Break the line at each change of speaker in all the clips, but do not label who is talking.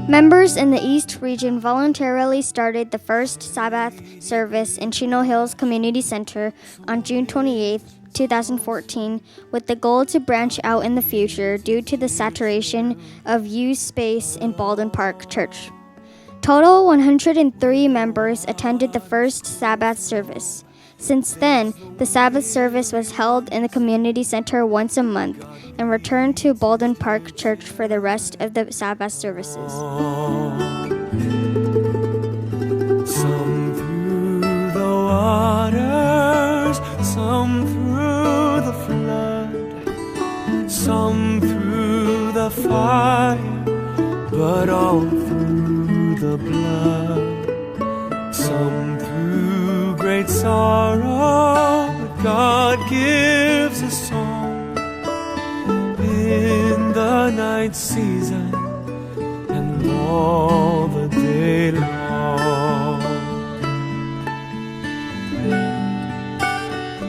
Members in the East region voluntarily started the first Sabbath service in Chino Hills Community Center on June 28, 2014, with the goal to branch out in the future due to the saturation of used space in Baldwin Park Church. Total 103 members attended the first Sabbath service. Since then, the Sabbath service was held in the community center once a month and returned to Baldwin Park Church for the rest of the Sabbath services.
Some through the waters, some through the flood, some through the fire, but all through the blood. Some through great sorrow, but God gives a song in the night season and all the day long.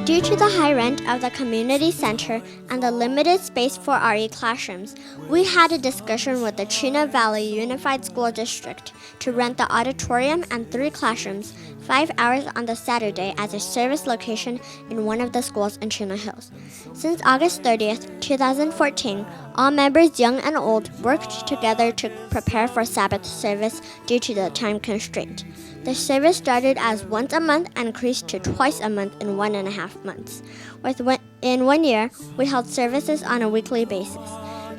Due to the high rent of the community center and the limited space for RE classrooms, we had a discussion with the Chino Valley Unified School District to rent the auditorium and 3 classrooms 5 hours on the Saturday as a service location in one of the schools in Chino Hills. Since August 30th, 2014, all members, young and old, worked together to prepare for Sabbath service due to the time constraint. The service started as once a month and increased to twice a month in 1.5 months. In 1 year, we held services on a weekly basis.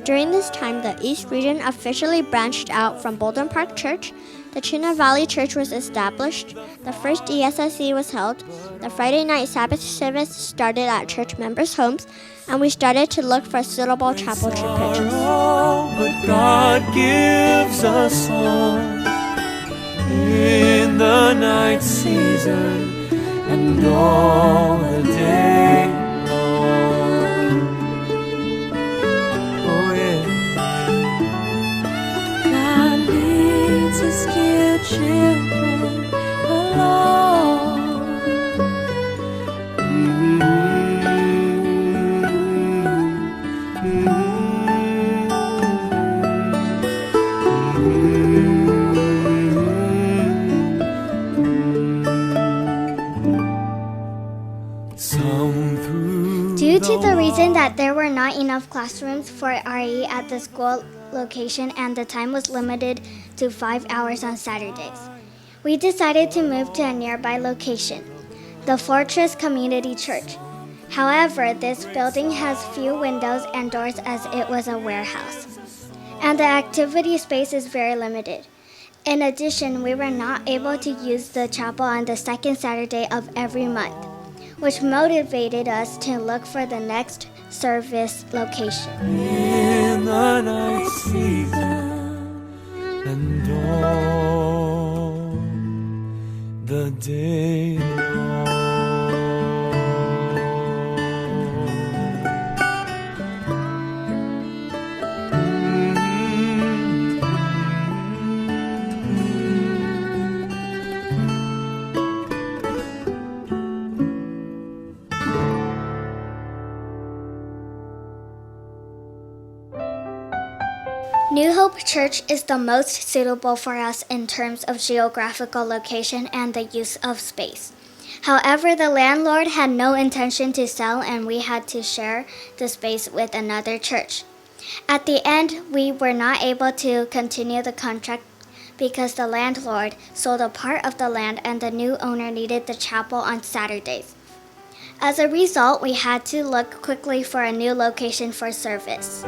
During this time, the East region officially branched out from Baldwin Park Church. The Chino Valley Church was established. The first ESSE was held. The Friday night Sabbath service started at church members' homes, and we started to look for suitable chapel to purchase.
But God gives us song in the night season and all the day long. Oh yeah. God leads his dear children along.
Due to the reason that there were not enough classrooms for RE at the school location and the time was limited to 5 hours on Saturdays, we decided to move to a nearby location, the Fortress Community Church. However, this building has few windows and doors as it was a warehouse, and the activity space is very limited. In addition, we were not able to use the chapel on the second Saturday of every month, which motivated us to look for the next service location.
In the night season and all the day long.
New Hope Church is the most suitable for us in terms of geographical location and the use of space. However, the landlord had no intention to sell and we had to share the space with another church. At the end, we were not able to continue the contract because the landlord sold a part of the land and the new owner needed the chapel on Saturdays. As a result, we had to look quickly for a new location for service.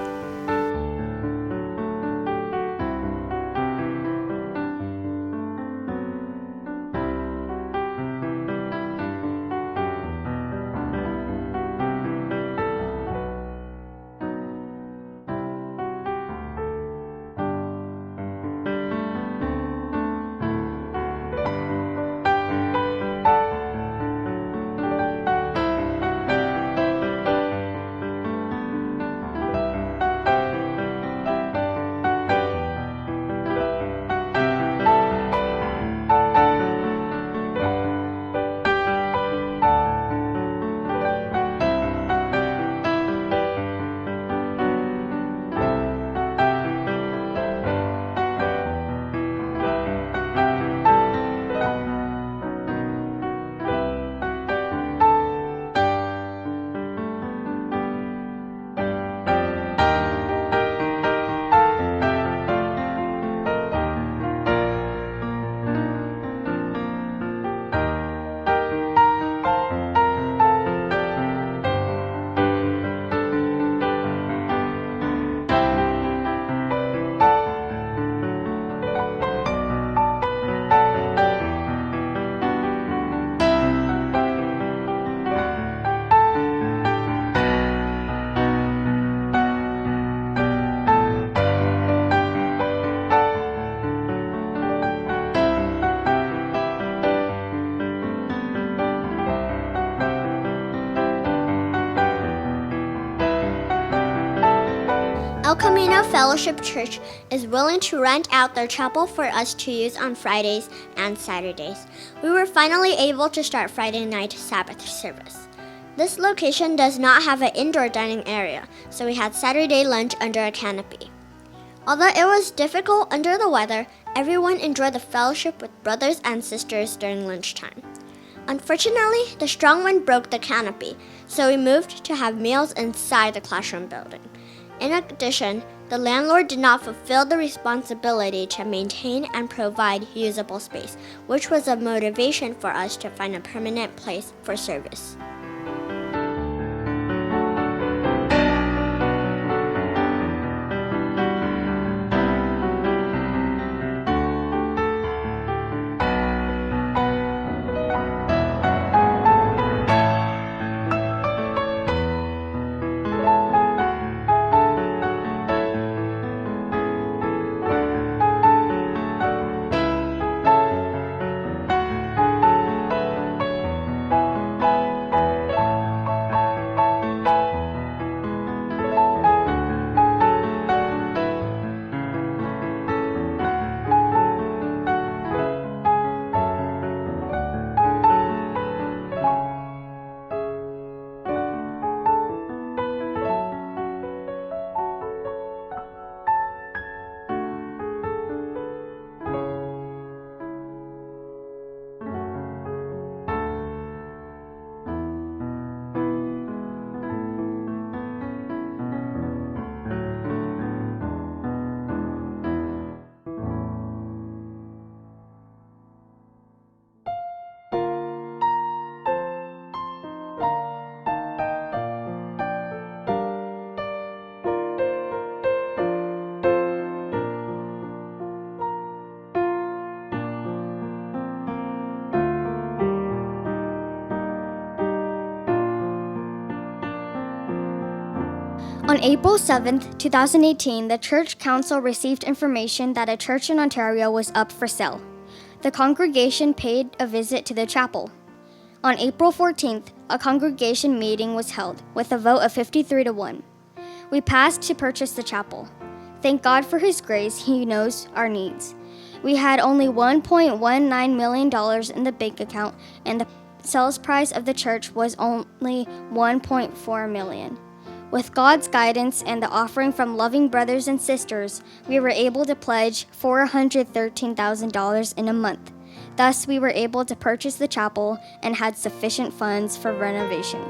El Camino Fellowship Church is willing to rent out their chapel for us to use on Fridays and Saturdays. We were finally able to start Friday night Sabbath service. This location does not have an indoor dining area, so we had Saturday lunch under a canopy. Although it was difficult under the weather, everyone enjoyed the fellowship with brothers and sisters during lunchtime. Unfortunately, the strong wind broke the canopy, so we moved to have meals inside the classroom building. In addition, the landlord did not fulfill the responsibility to maintain and provide usable space, which was a motivation for us to find a permanent place for service.
On April 7, 2018, the Church Council received information that a church in Ontario was up for sale. The congregation paid a visit to the chapel. On April 14th, a congregation meeting was held with a vote of 53-1. We passed to purchase the chapel. Thank God for His grace, He knows our needs. We had only $1.19 million in the bank account, and the sales price of the church was only $1.4 million. With God's guidance and the offering from loving brothers and sisters, we were able to pledge $413,000 in a month. Thus, we were able to purchase the chapel and had sufficient funds for renovation.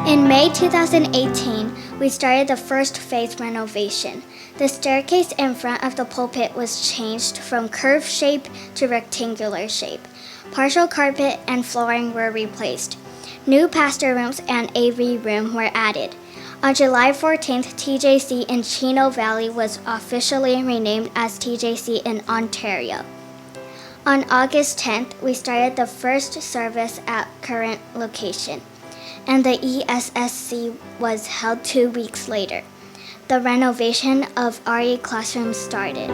In May 2018, we started the first phase renovation. The staircase in front of the pulpit was changed from curved shape to rectangular shape. Partial carpet and flooring were replaced. New pastor rooms and AV room were added. On July 14th, TJC in Chino Valley was officially renamed as TJC in Ontario. On August 10th, we started the first service at current location, and the ESSC was held 2 weeks later. The renovation of RE classrooms started.